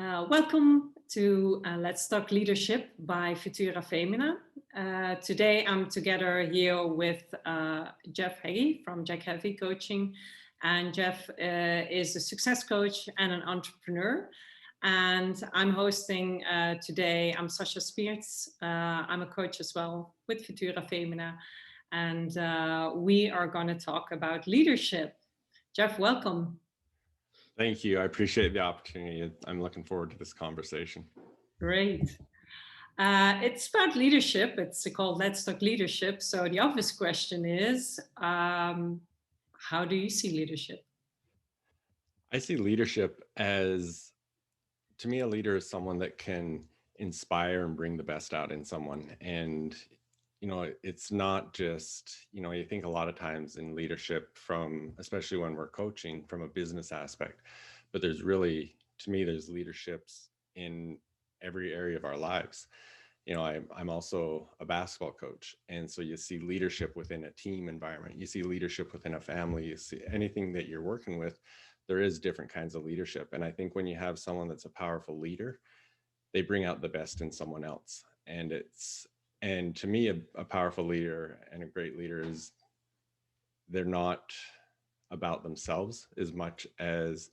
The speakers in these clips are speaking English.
Welcome to Let's Talk Leadership by FuturaFemina. Today I'm together here with Jeff Heggie from Jeff Heggie Coaching. And Jeff is a success coach and an entrepreneur. And I'm hosting today, I'm Sasja Spears. I'm a coach as well with FuturaFemina. And we are going to talk about leadership. Jeff, welcome. Thank you. I appreciate the opportunity. I'm looking forward to this conversation. Great. It's about leadership. It's called Let's Talk Leadership. So the obvious question is, how do you see leadership? I see leadership as, to me, a leader is someone that can inspire and bring the best out in someone. And, you know, it's not just, you know, you think a lot of times in leadership from, especially when we're coaching from a business aspect, but there's really, to me, there's leaderships in every area of our lives. You know, I'm also a basketball coach. And so you see leadership within a team environment. You see leadership within a family. You see anything that you're working with, there is different kinds of leadership. And I think when you have someone that's a powerful leader, they bring out the best in someone else. And to me, a powerful leader and a great leader is, they're not about themselves as much as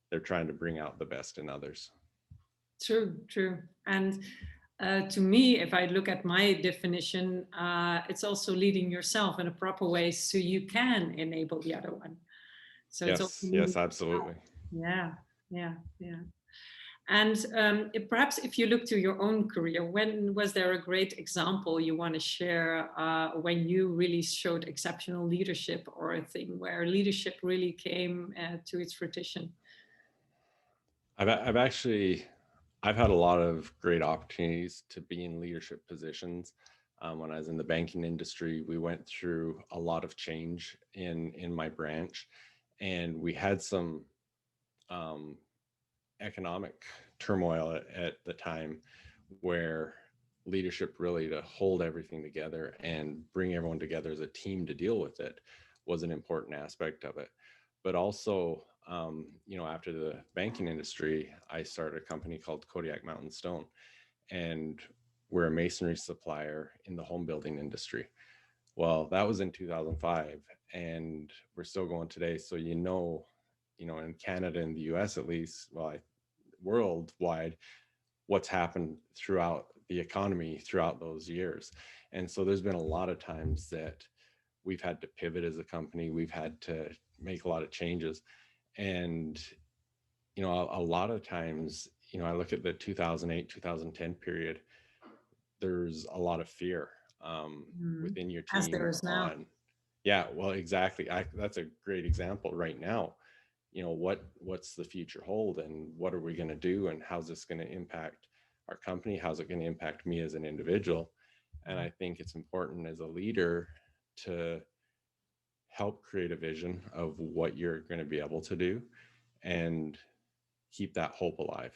they're trying to bring out the best in others. True, true. And to me, if I look at my definition, it's also leading yourself in a proper way so you can enable the other one. So yes, absolutely. Yeah. And perhaps if you look to your own career, when was there a great example you want to share when you really showed exceptional leadership, or a thing where leadership really came to its fruition? I've had a lot of great opportunities to be in leadership positions. When I was in the banking industry, we went through a lot of change in my branch, and we had some economic turmoil at the time, where leadership really, to hold everything together and bring everyone together as a team to deal with it, was an important aspect of it. But also, you know, after the banking industry, I started a company called Kodiak Mountain Stone, and we're a masonry supplier in the home building industry. Well, that was in 2005, and we're still going today. So, you know, in Canada and the US at least, well, worldwide, what's happened throughout the economy throughout those years. And so there's been a lot of times that we've had to pivot as a company. We've had to make a lot of changes. And, you know, a lot of times, you know, I look at the 2008, 2010 period, there's a lot of fear within your team. As there is now. Yeah, well, exactly. That's a great example right now. You know, what's the future hold, and what are we going to do, and how's this going to impact our company? How's it going to impact me as an individual? And I think it's important as a leader to help create a vision of what you're going to be able to do and keep that hope alive.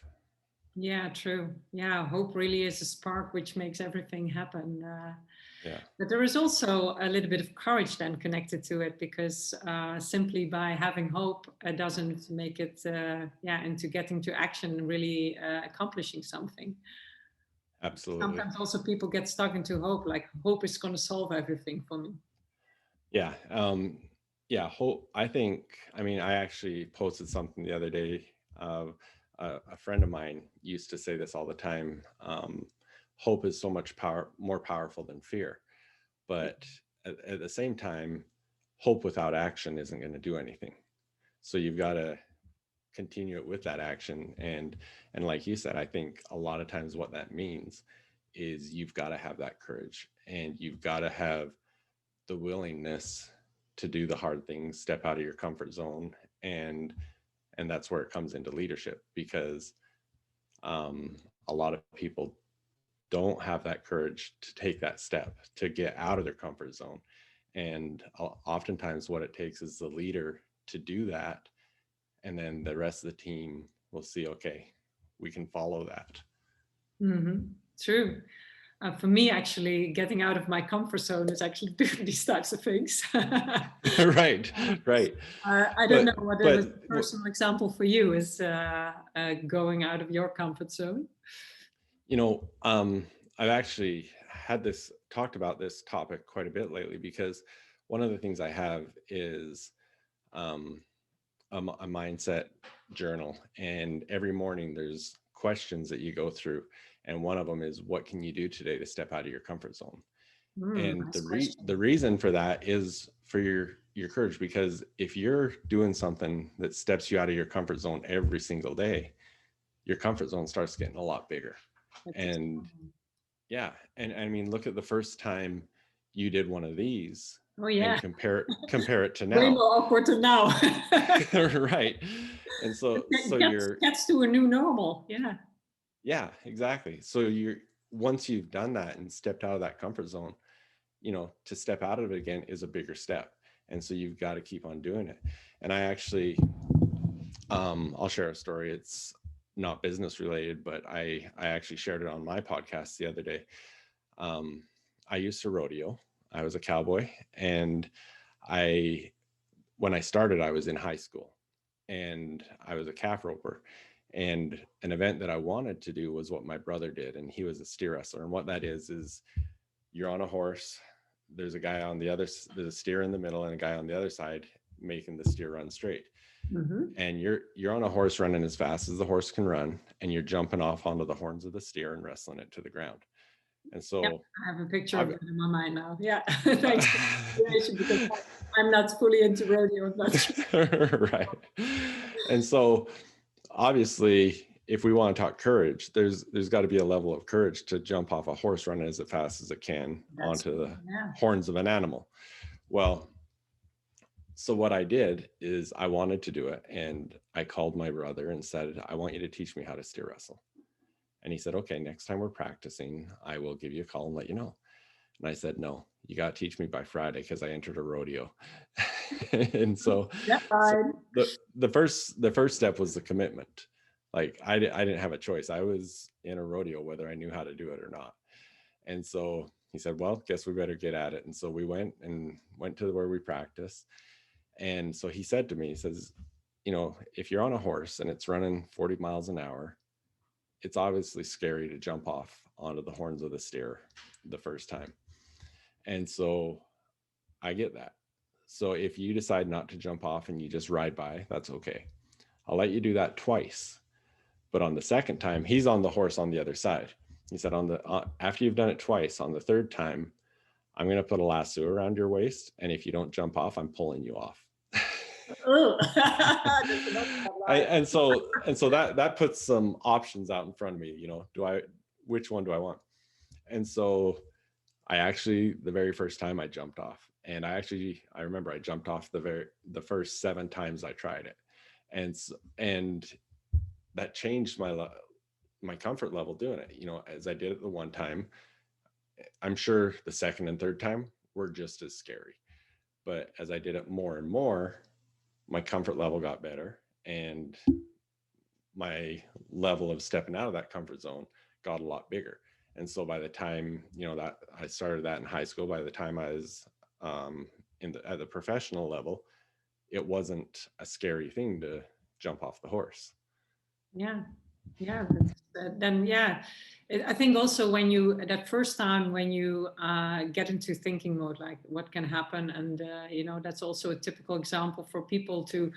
Yeah, true. Yeah, hope really is a spark which makes everything happen. Yeah. But there is also a little bit of courage then connected to it, because simply by having hope doesn't make it into getting to action and really accomplishing something. Absolutely. Sometimes also people get stuck into hope, like hope is going to solve everything for me. Yeah. Yeah. Hope. I actually posted something the other day. A friend of mine used to say this all the time. Hope is so much more powerful than fear. But at the same time, hope without action isn't going to do anything. So you've got to continue it with that action. And like you said, I think a lot of times what that means is you've got to have that courage, and you've got to have the willingness to do the hard things, step out of your comfort zone. And that's where it comes into leadership, because a lot of people don't have that courage to take that step, to get out of their comfort zone. And oftentimes what it takes is the leader to do that. And then the rest of the team will see, okay, we can follow that. Mm-hmm. True. For me, actually, getting out of my comfort zone is actually doing these types of things. Right, right. I don't know what was a But personal example for you is going out of your comfort zone. you know, I've actually talked about this topic quite a bit lately, because one of the things I have is um, a mindset journal, and every morning there's questions that you go through, and one of them is, what can you do today to step out of your comfort zone? And Nice question. the reason for that is for your courage, because if you're doing something that steps you out of your comfort zone every single day, your comfort zone starts getting a lot bigger. And yeah, and I mean, look at the first time you did one of these, Oh yeah, and compare it to way now. more awkward than now. Right. And so Gets to a new normal. Yeah. yeah, exactly. So once you've done that and stepped out of that comfort zone, to step out of it again is a bigger step. And so you've got to keep on doing it. And I actually, I'll share a story. It's not business related, but I actually shared it on my podcast the other day. I used to rodeo. I was a cowboy, and when I started, I was in high school, and I was a calf roper. And an event that I wanted to do was what my brother did, and he was a steer wrestler. And what that is you're on a horse. There's a steer in the middle and a guy on the other side making the steer run straight. Mm-hmm. And you're on a horse running as fast as the horse can run, and you're jumping off onto the horns of the steer and wrestling it to the ground. And so yeah, I have a picture of it in my mind now. Yeah, thanks for the inspiration, because I'm not fully into rodeo. Right. And so obviously, if we want to talk courage, there's got to be a level of courage to jump off a horse running as fast as it can onto the horns of an animal. Well, so what I did is I wanted to do it, and I called my brother and said, I want you to teach me how to steer wrestle. And he said, okay, next time we're practicing, I will give you a call and let you know. And I said, no, you got to teach me by Friday, because I entered a rodeo. And so the first step was the commitment. Like I didn't have a choice. I was in a rodeo whether I knew how to do it or not. And so he said, well, guess we better get at it. And so we went to where we practice. And so he said to me, he says, if you're on a horse and it's running 40 miles an hour, it's obviously scary to jump off onto the horns of the steer the first time. And so I get that. So if you decide not to jump off and you just ride by, that's okay. I'll let you do that twice. But on the second time, he's on the horse on the other side. He said, after you've done it twice, on the third time, I'm going to put a lasso around your waist. And if you don't jump off, I'm pulling you off. And so that puts some options out in front of me. Which one do I want? And so the very first time I jumped off, and I remember I jumped off the first 7 times I tried it. And that changed my comfort level doing it. As I did it the one time, I'm sure the second and third time were just as scary. But as I did it more and more, my comfort level got better, and my level of stepping out of that comfort zone got a lot bigger. And so by the time, that I started that in high school, by the time I was at the professional level, it wasn't a scary thing to jump off the horse. Yeah. I think also that first time when you get into thinking mode, like what can happen, and that's also a typical example for people to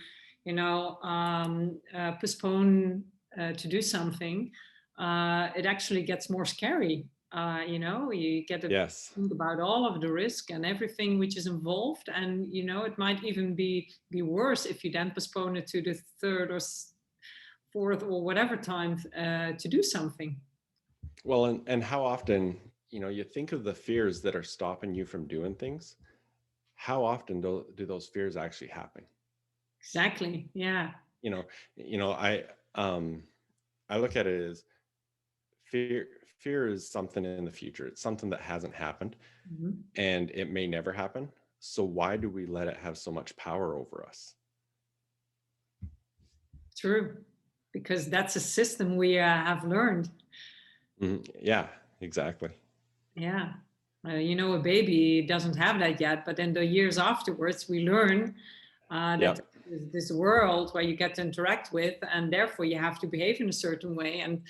postpone to do something. It actually gets more scary. You get to think about all of the risk and everything which is involved, and it might even be worse if you then postpone it to the third or fourth or whatever time to do something. Well, and how often, you think of the fears that are stopping you from doing things. How often do those fears actually happen? Exactly. Yeah. I look at it as fear is something in the future. It's something that hasn't happened, and it may never happen. So why do we let it have so much power over us? True, because that's a system we have learned. Yeah, exactly. Yeah. A baby doesn't have that yet, but in the years afterwards, we learn that Yep. there's this world where you get to interact with, and therefore you have to behave in a certain way. And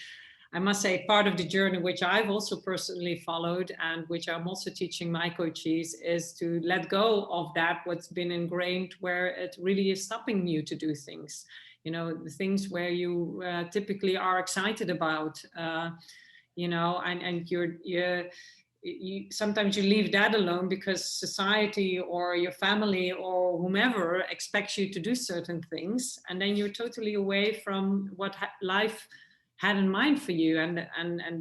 I must say, part of the journey which I've also personally followed, and which I'm also teaching my coachees, is to let go of that what's been ingrained, where it really is stopping you to do things. The things where you typically are excited about. And you sometimes you leave that alone because society or your family or whomever expects you to do certain things, and then you're totally away from what life had in mind for you. And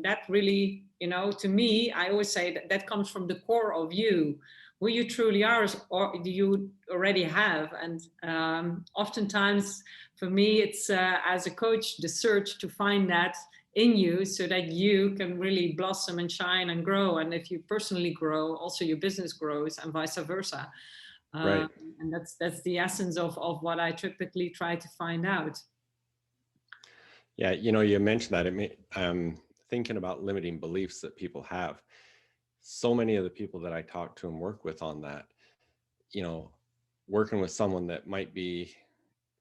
that really, to me, I always say that that comes from the core of you, who you truly are, or do you already have. And oftentimes for me, it's as a coach, the search to find that in you, so that you can really blossom and shine and grow. And if you personally grow, also your business grows, and vice versa. um, Right. and that's the essence of what I typically try to find out. Yeah, you mentioned that. Thinking about limiting beliefs that people have. So many of the people that I talk to and work with on that, you know, working with someone that might be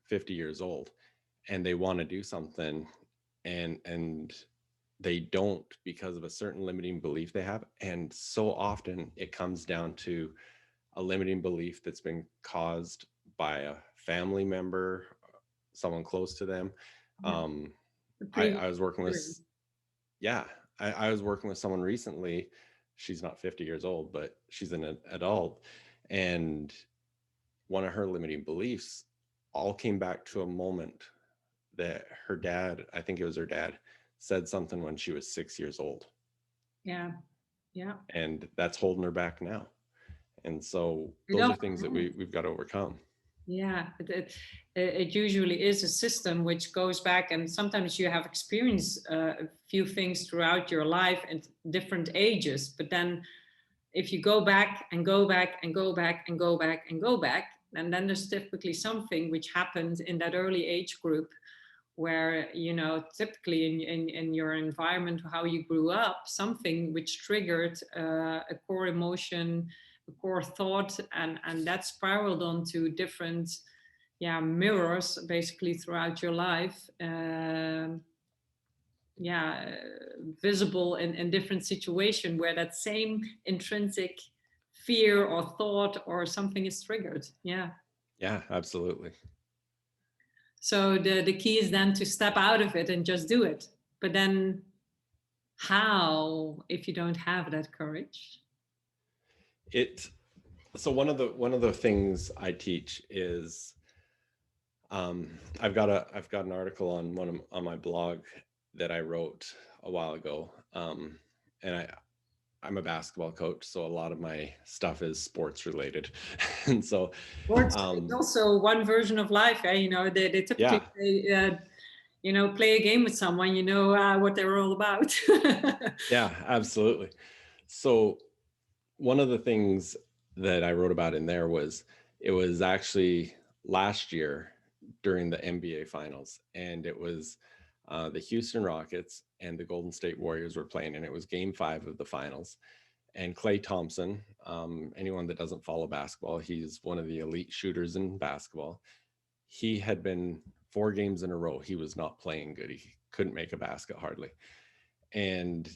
50 years old and they want to do something, and they don't because of a certain limiting belief they have. And so often it comes down to a limiting belief that's been caused by a family member, someone close to them. Yeah, Um, the I previous was working with, experience. yeah, I was working with someone recently. She's not 50 years old, but she's an adult. And one of her limiting beliefs all came back to a moment that her dad, I think it was her dad, said something when she was 6 years old. Yeah, yeah. And that's holding her back now. And so It those are often things that is. we've got to overcome. Yeah, it usually is a system which goes back, and sometimes you have experienced a few things throughout your life at different ages. But then, if you go back and go back and go back and go back and go back, and then there's typically something which happened in that early age group, where typically in your environment, how you grew up, something which triggered a core emotion, a core thought, and that spiraled onto different, mirrors basically throughout your life. Yeah, visible in different situation where that same intrinsic fear or thought or something is triggered. Yeah. Yeah, absolutely. So the key is then to step out of it and just do it. But then how if you don't have that courage? It so one of the things I teach is, I've got an article on my blog that I wrote a while ago. And I'm a basketball coach, so a lot of my stuff is sports related. And so, Sports is um, also one version of life. They yeah, typically say, play a game with someone, what they're all about. yeah, absolutely. So one of the things that I wrote about in there was, it was actually last year during the NBA finals, and it was the Houston Rockets and the Golden State Warriors were playing, and it was game 5 of the finals. And Klay Thompson, anyone that doesn't follow basketball, he's one of the elite shooters in basketball. He had been 4 games in a row. He was not playing good. He couldn't make a basket hardly. And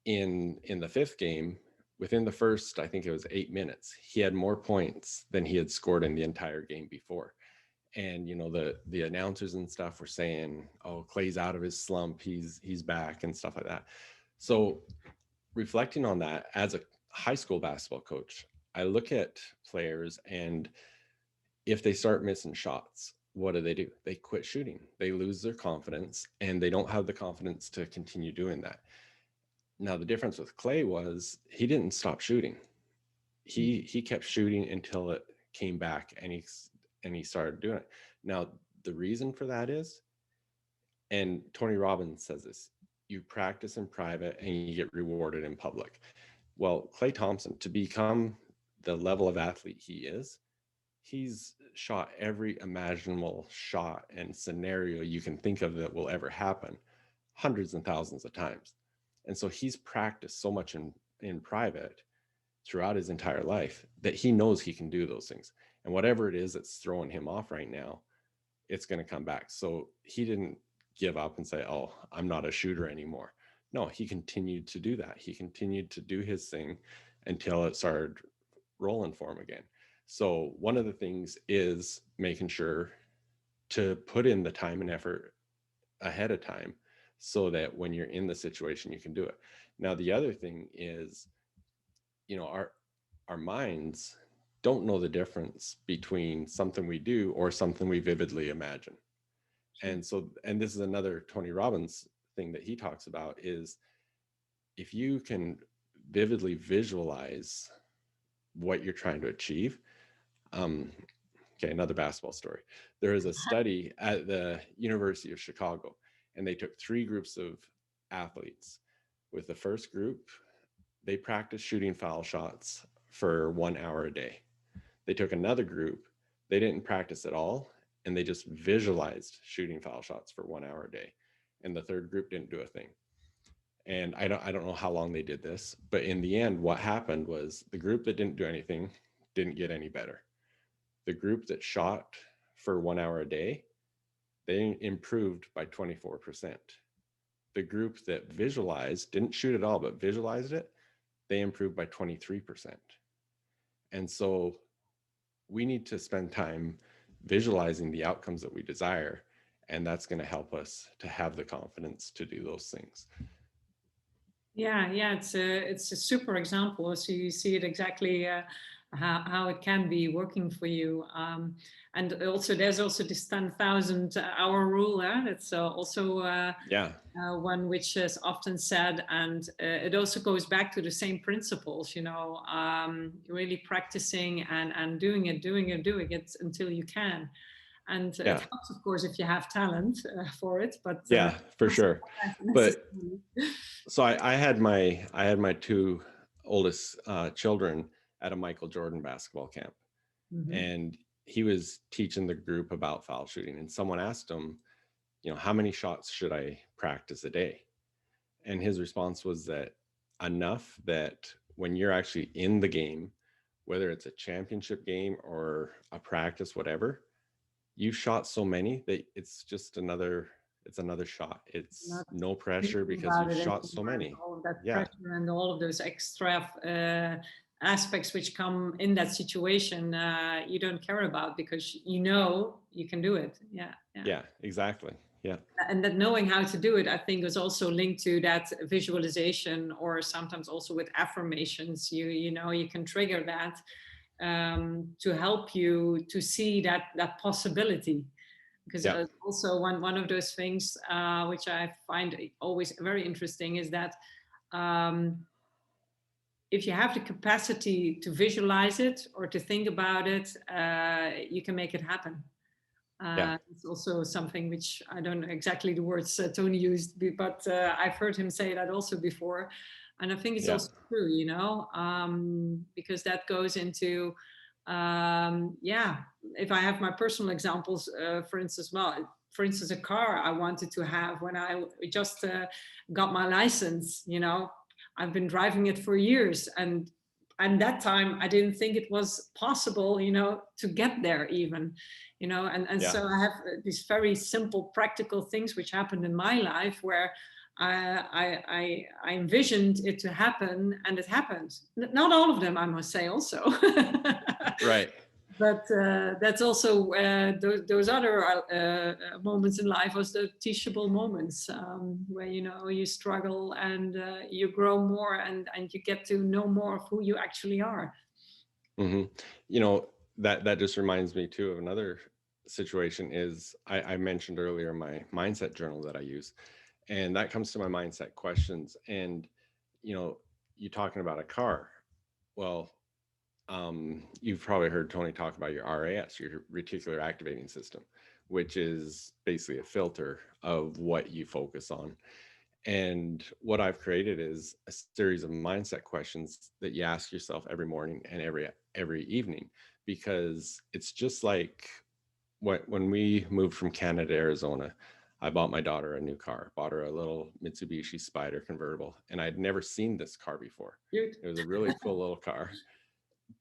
in the 5th game, within the first, I think it was 8 minutes, he had more points than he had scored in the entire game before. And the announcers and stuff were saying, "Oh, Clay's out of his slump. He's back," and stuff like that. So reflecting on that, as a high school basketball coach, I look at players, and if they start missing shots, what do? They quit shooting. They lose their confidence, and they don't have the confidence to continue doing that. Now, the difference with Clay was he didn't stop shooting. He kept shooting until it came back, and he started doing it. Now, the reason for that is, and Tony Robbins says this, you practice in private and you get rewarded in public. Well, Klay Thompson, to become the level of athlete he is, he's shot every imaginable shot and scenario you can think of that will ever happen hundreds and thousands of times. And so he's practiced so much in in private throughout his entire life, that he knows he can do those things. And whatever it is that's throwing him off right now, it's going to come back. So he didn't give up and say, oh, I'm not a shooter anymore. No, he continued to do that. He continued to do his thing until it started rolling for him again. So one of the things is making sure to put in the time and effort ahead of time so that when you're in the situation, you can do it. Now, the other thing is, our minds don't know the difference between something we do or something we vividly imagine. And so, and this is another Tony Robbins thing that he talks about, is if you can vividly visualize what you're trying to achieve. Okay, another basketball story. There is a study at the University of Chicago, and they took 3 groups of athletes. With the first group, they practiced shooting foul shots for 1 hour a day. They took another group, they didn't practice at all, and they just visualized shooting foul shots for 1 hour a day. And the third group didn't do a thing. And I don't know how long they did this, but in the end, what happened was the group that didn't do anything didn't get any better. The group that shot for 1 hour a day, they improved by 24%. The group that visualized, didn't shoot at all, but visualized it, they improved by 23%. And so we need to spend time visualizing the outcomes that we desire, and that's going to help us to have the confidence to do those things. Yeah, it's a super example. So you see it exactly how it can be working for you. And also there's also this 10,000 hour rule. That's also one which is often said, and it also goes back to the same principles, really practicing and doing it until you can. And it helps, of course, if you have talent for it. But for sure. But so I had my 2 oldest children at a Michael Jordan basketball camp, and he was teaching the group about foul shooting. And someone asked him, how many shots should I practice a day? And his response was that enough that when you're actually in the game, whether it's a championship game or a practice, whatever, you've shot so many that it's another shot. It's no pressure because you've shot so many. All of that pressure and all of those extra aspects which come in that situation, you don't care about, because you can do it. Yeah, exactly. Yeah. And that knowing how to do it, I think, is also linked to that visualization, or sometimes also with affirmations. You can trigger that to help you to see that possibility. Because also one of those things which I find always very interesting is that if you have the capacity to visualize it or to think about it, you can make it happen. It's also something which I don't know exactly the words Tony used, but I've heard him say that also before. And I think it's also true, because that goes into, if I have my personal examples, for instance, a car I wanted to have when I just got my license, I've been driving it for years, and that time I didn't think it was possible, to get there even, so I have these very simple practical things which happened in my life where I envisioned it to happen, and it happened. Not all of them, I must say, also. Right. But that's also those other moments in life was the teachable moments where you struggle and you grow more and you get to know more of who you actually are. That just reminds me too of another situation. Is I mentioned earlier my mindset journal that I use, and that comes to my mindset questions. And you talking about a car, well, you've probably heard Tony talk about your RAS, your reticular activating system, which is basically a filter of what you focus on. And what I've created is a series of mindset questions that you ask yourself every morning and every evening, because it's just like when we moved from Canada to Arizona, I bought my daughter a new car, bought her a little Mitsubishi Spider convertible, and I'd never seen this car before. Cute. It was a really cool little car,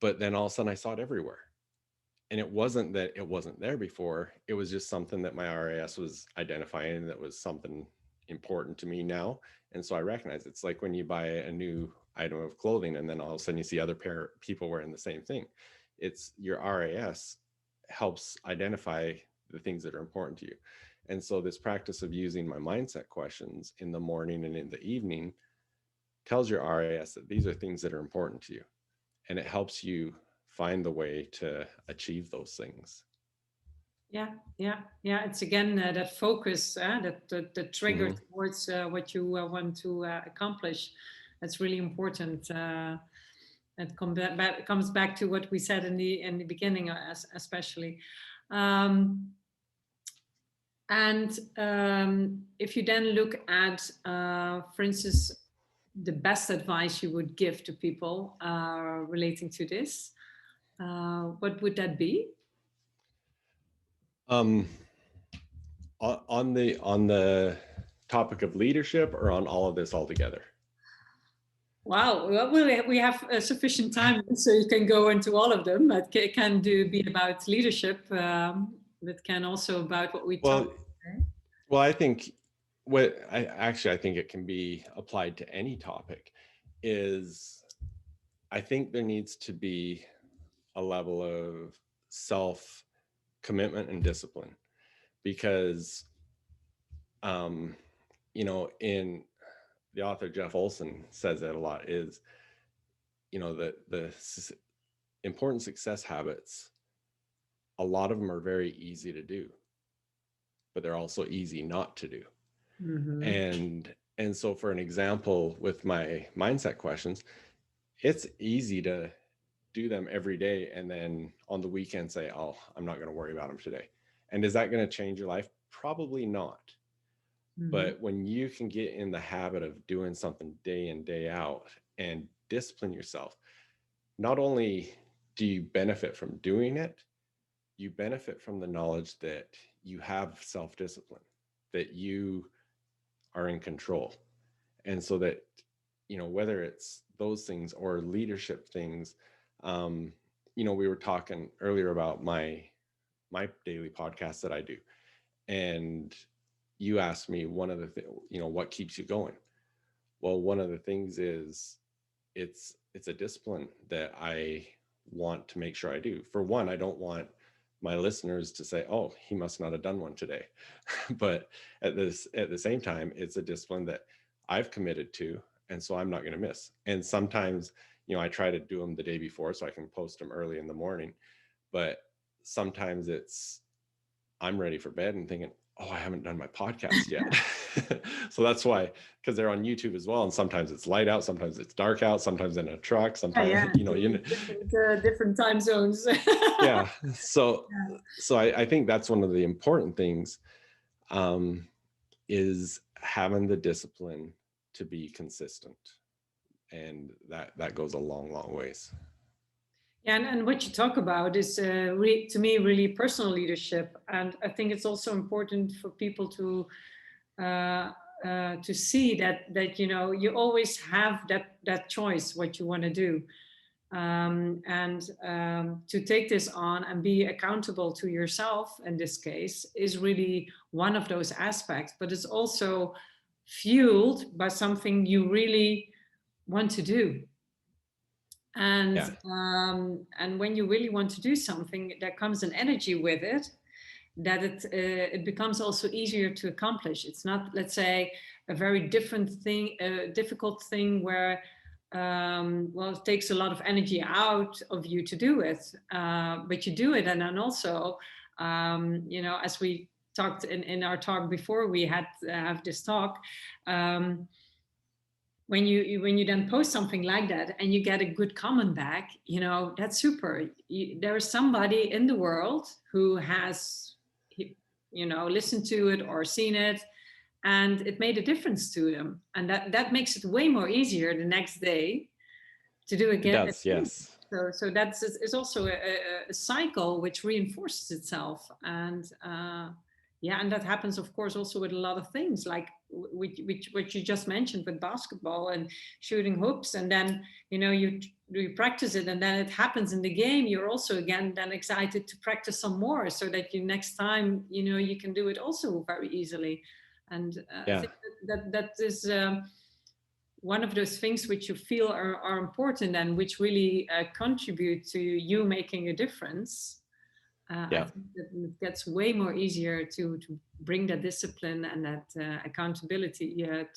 but then all of a sudden I saw it everywhere. And it wasn't that it wasn't there before, it was just something that my RAS was identifying that was something important to me now. And so I recognize it's like when you buy a new item of clothing and then all of a sudden you see other people wearing the same thing. It's your RAS helps identify the things that are important to you. And so this practice of using my mindset questions in the morning and in the evening tells your RAS that these are things that are important to you. And it helps you find the way to achieve those things. Yeah, yeah, yeah. It's again that focus, that the trigger Mm-hmm. towards what you want to accomplish. That's really important. It comes back to what we said in the beginning, especially. Um, and if you then look at, for instance, the best advice you would give to people relating to this, what would that be? Um, on the topic of leadership, or on all of this altogether? Wow, well, we have sufficient time, so you can go into all of them. It can be about leadership, but can also about what we talked. Well, I think I think it can be applied to any topic. Is I think there needs to be a level of self commitment and discipline, because in the author Jeff Olson says that a lot, is the important success habits, a lot of them are very easy to do, but they're also easy not to do. Mm-hmm. And so, for an example, with my mindset questions, it's easy to do them every day and then on the weekend say, oh, I'm not going to worry about them today. And is that going to change your life? Probably not. Mm-hmm. But when you can get in the habit of doing something day in, day out and discipline yourself, not only do you benefit from doing it, you benefit from the knowledge that you have self-discipline, that you are in control. And so that, whether it's those things or leadership things, we were talking earlier about my daily podcast that I do. And you asked me one of the things, what keeps you going? Well, one of the things is it's a discipline that I want to make sure I do. For one, I don't want my listeners to say, oh, he must not have done one today. But at the same time, it's a discipline that I've committed to, and so I'm not going to miss. And sometimes, I try to do them the day before so I can post them early in the morning. But sometimes I'm ready for bed and thinking, oh, I haven't done my podcast yet. So that's why, because they're on YouTube as well. And sometimes it's light out, sometimes it's dark out, sometimes in a truck, sometimes, different time zones. Yeah. So I think that's one of the important things, is having the discipline to be consistent. And that goes a long, long ways. Yeah, and what you talk about is, to me, really personal leadership. And I think it's also important for people to see that you always have that choice what you want to do, and to take this on and be accountable to yourself in this case is really one of those aspects. But it's also fueled by something you really want to do. And Yeah. And when you really want to do something, there comes an energy with it that it becomes also easier to accomplish. It's not, let's say, a very difficult thing where it takes a lot of energy out of you to do it, but you do it. And then also, as we talked in our talk before we had have this talk. When you then post something like that and you get a good comment back, that's super. There is somebody in the world who has listened to it or seen it, and it made a difference to them, and that makes it way more easier the next day to do again. It does, yes. So it's also a cycle which reinforces itself. And Yeah, and that happens, of course, also with a lot of things, like which what you just mentioned with basketball and shooting hoops, and then you practice it, and then it happens in the game. You're also again then excited to practice some more, so that you next time you can do it also very easily. And I Yeah. think that is one of those things which you feel are important and which really contribute to you making a difference. I Yeah. think that it gets way more easier to bring that discipline and that accountability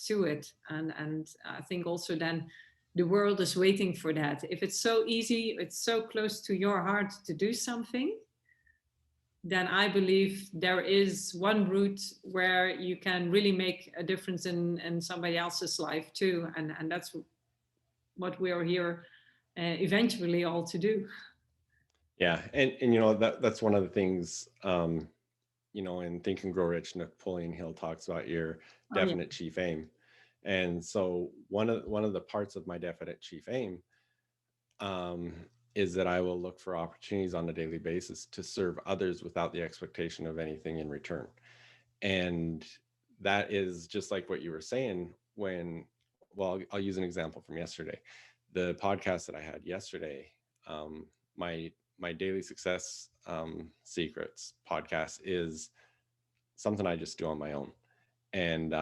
to it. And I think also then the world is waiting for that. If it's so easy, it's so close to your heart to do something, then I believe there is one route where you can really make a difference in somebody else's life too. And that's what we are here eventually all to do. Yeah. And that's one of the things, in Think and Grow Rich, Napoleon Hill talks about your Oh yeah. definite chief aim. And so one of the parts of my definite chief aim um, is that I will look for opportunities on a daily basis to serve others without the expectation of anything in return. And that is just like what you were saying well, I'll use an example from yesterday. The podcast that I had yesterday, um, my daily success secrets podcast is something I just do on my own. And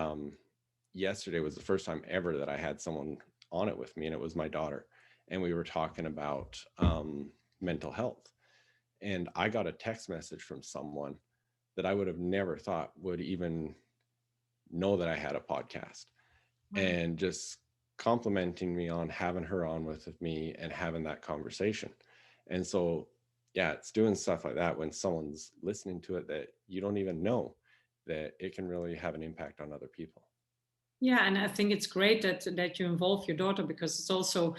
yesterday was the first time ever that I had someone on it with me, and it was my daughter. And we were talking about mental health. And I got a text message from someone that I would have never thought would even know that I had a podcast, Wow. and just complimenting me on having her on with me and having that conversation. And so, yeah, it's doing stuff like that when someone's listening to it that you don't even know, that it can really have an impact on other people. Yeah, and I think it's great that you involve your daughter, because it's also.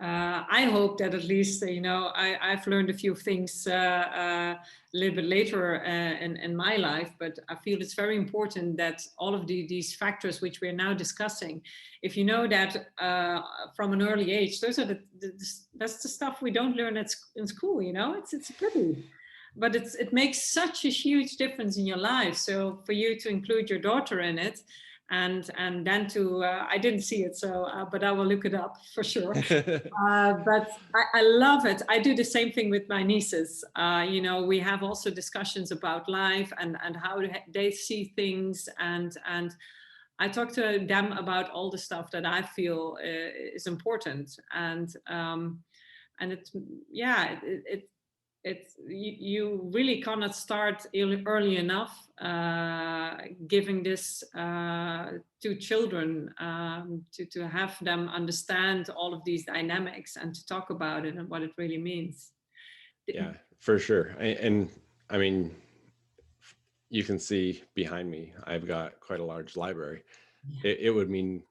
I hope that at least I've learned a few things a little bit later in my life, but I feel it's very important that all of these factors which we're now discussing, if you know that from an early age, those are that's the stuff we don't learn in school. It's pretty. But it makes such a huge difference in your life. So for you to include your daughter in it, and then to I didn't see it, so but I will look it up for sure. But I love it. I do the same thing with my nieces. We have also discussions about life and how they see things, and I talk to them about all the stuff that I feel is important, and it's yeah it you really cannot start early enough giving this to children, to have them understand all of these dynamics and to talk about it and what it really means. Yeah, for sure. And I mean, you can see behind me, I've got quite a large library. Yeah. It would mean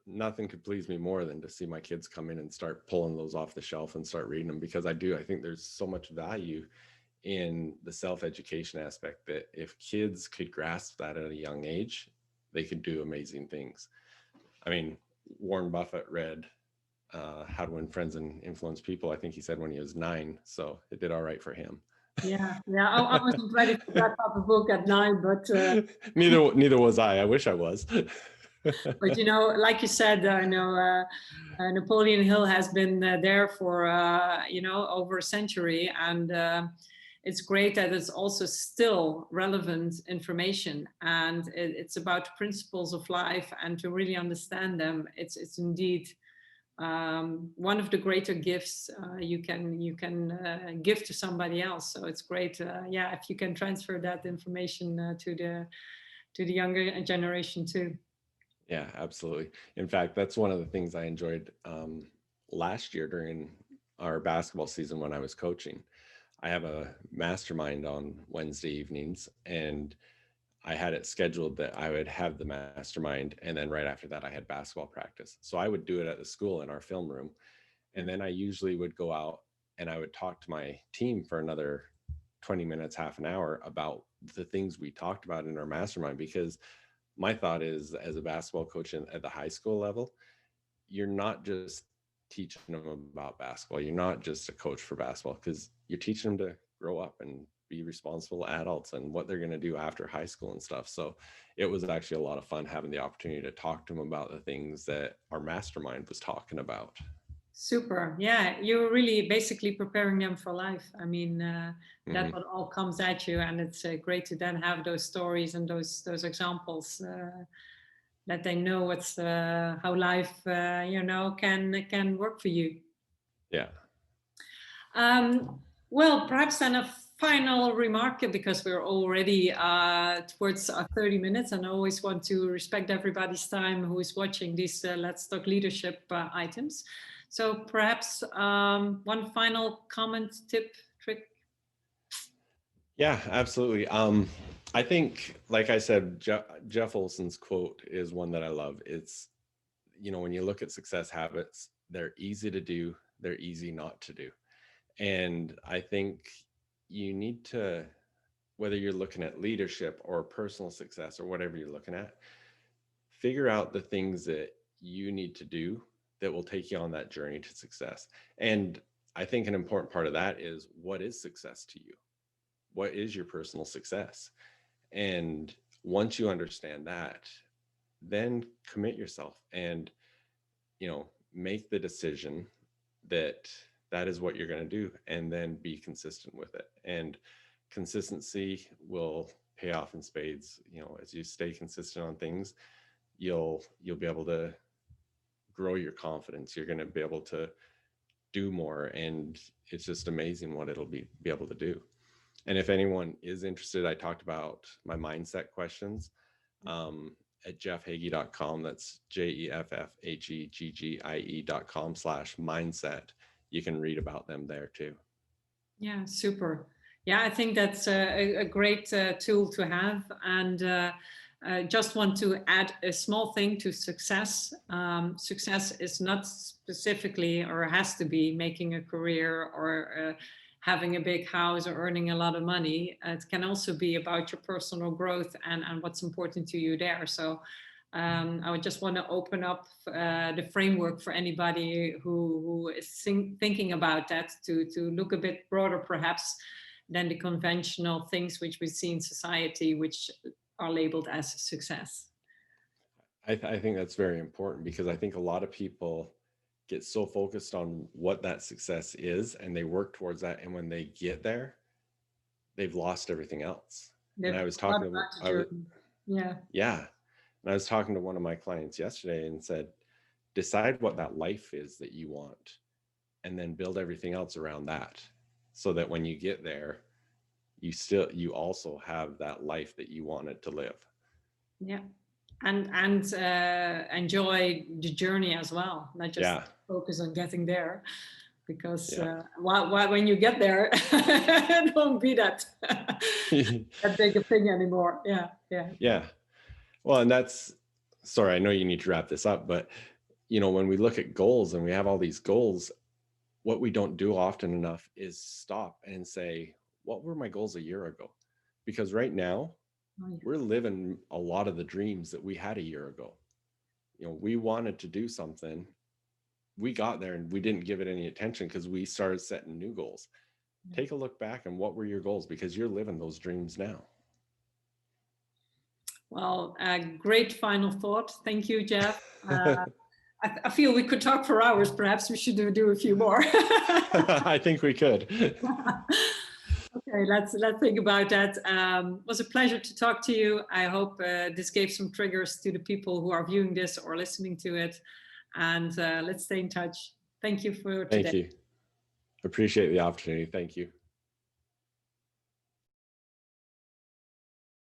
nothing could please me more than to see my kids come in and start pulling those off the shelf and start reading them, because I think there's so much value in the self-education aspect that if kids could grasp that at a young age, they could do amazing things. I mean, Warren Buffett read How to Win Friends and Influence People, I think he said, when he was 9, so it did all right for him. Yeah. I wasn't ready for that type of book at 9, but Neither was I wish I was. but like you said, I know Napoleon Hill has been there for over a century, and it's great that it's also still relevant information, and it's about principles of life, and to really understand them, it's indeed one of the greater gifts you can give to somebody else. So it's great, if you can transfer that information to the younger generation too. Yeah, absolutely. In fact, that's one of the things I enjoyed last year during our basketball season when I was coaching. I have a mastermind on Wednesday evenings, and I had it scheduled that I would have the mastermind, and then right after that I had basketball practice. So I would do it at the school in our film room, and then I usually would go out and I would talk to my team for another 20 minutes, half an hour, about the things we talked about in our mastermind. Because my thought is, as a basketball coach at the high school level, you're not just teaching them about basketball. You're not just a coach for basketball, because you're teaching them to grow up and be responsible adults and what they're going to do after high school and stuff. So it was actually a lot of fun having the opportunity to talk to them about the things that our mastermind was talking about. Super. Yeah, you're really basically preparing them for life. I mean, that what all comes at you, and it's great to then have those stories and those examples that they know what's how life can work for you. Yeah. Well, perhaps then a final remark, because we're already towards 30 minutes, and I always want to respect everybody's time who is watching these Let's Talk Leadership items. So perhaps one final comment, tip, trick. Yeah, absolutely. I think, like I said, Jeff Olson's quote is one that I love. It's, when you look at success habits, they're easy to do, they're easy not to do. And I think you need to, whether you're looking at leadership or personal success or whatever you're looking at, figure out the things that you need to do that will take you on that journey to success. And I think an important part of that is, what is success to you? What is your personal success? And once you understand that, then commit yourself and, make the decision that that is what you're going to do, and then be consistent with it. And consistency will pay off in spades. As you stay consistent on things, you'll be able to grow your confidence. You're going to be able to do more, and it's just amazing what it'll be able to do. And if anyone is interested, I talked about my mindset questions at jeffheggie.com. That's jeffheggie.com/mindset. You can read about them there too. Yeah, super. Yeah, I think that's a great tool to have. And just want to add a small thing to success. Success is not specifically, or has to be, making a career or having a big house or earning a lot of money. It can also be about your personal growth and what's important to you there. So I would just want to open up the framework for anybody who is thinking about that, to look a bit broader perhaps than the conventional things which we see in society, which are labeled as success. I think that's very important, because I think a lot of people get so focused on what that success is, and they work towards that, and when they get there, they've lost everything else. And I was talking to and I was talking to one of my clients yesterday and said, decide what that life is that you want, and then build everything else around that, so that when you get there, you also have that life that you wanted to live. Yeah. And enjoy the journey as well, not just focus on getting there, because when you get there, it won't be that big a thing anymore. Yeah. Well, and that's, sorry, I know you need to wrap this up, but when we look at goals and we have all these goals, what we don't do often enough is stop and say, what were my goals a year ago? Because right now, we're living a lot of the dreams that we had a year ago. We wanted to do something, we got there and we didn't give it any attention because we started setting new goals. Take a look back, and what were your goals? Because you're living those dreams now. Well, great final thought. Thank you, Jeff. I feel we could talk for hours. Perhaps we should do a few more. I think we could. Okay, let's think about that. It was a pleasure to talk to you. I hope this gave some triggers to the people who are viewing this or listening to it. And let's stay in touch. Thank you for today. Thank you. Appreciate the opportunity. Thank you.